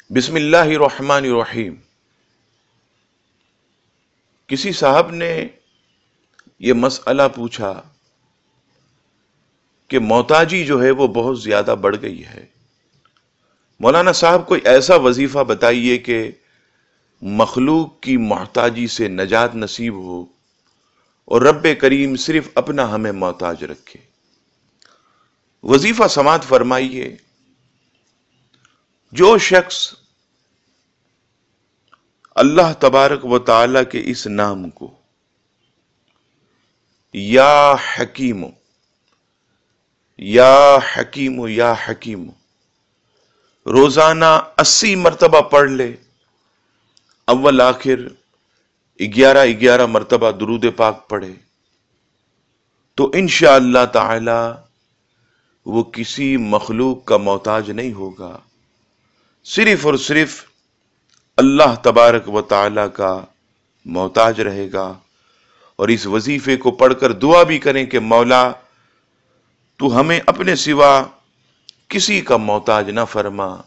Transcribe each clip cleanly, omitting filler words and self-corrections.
بسم اللہ الرحمن الرحیم۔ کسی صاحب نے یہ مسئلہ پوچھا کہ محتاجی جو ہے وہ بہت زیادہ بڑھ گئی ہے۔ مولانا صاحب کوئی ایسا وظیفہ بتائیے کہ مخلوق کی محتاجی سے نجات نصیب ہو اور رب کریم صرف اپنا ہمیں محتاج رکھے۔ وظیفہ سماعت فرمائیے، جو شخص اللہ تبارک و تعالی کے اس نام کو یا حکیم یا حکیم یا حکیم روزانہ 80 مرتبہ پڑھ لے، اول آخر 11 مرتبہ درود پاک پڑھے، تو انشاءاللہ تعالی وہ کسی مخلوق کا محتاج نہیں ہوگا، صرف اور صرف اللہ تبارک و تعالی کا محتاج رہے گا۔ اور اس وظیفے کو پڑھ کر دعا بھی کریں کہ مولا تو ہمیں اپنے سوا کسی کا محتاج نہ فرما،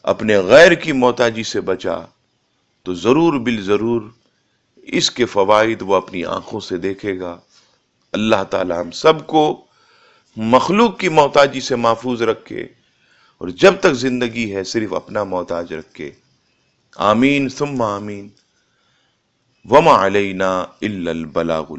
اپنے غیر کی محتاجی سے بچا، تو ضرور بالضرور اس کے فوائد وہ اپنی آنکھوں سے دیکھے گا۔ اللہ تعالی ہم سب کو مخلوق کی محتاجی سے محفوظ رکھے اور جب تک زندگی ہے صرف اپنا محتاج رکھے۔ آمین ثم آمین۔ وما علینا الا البلاغ۔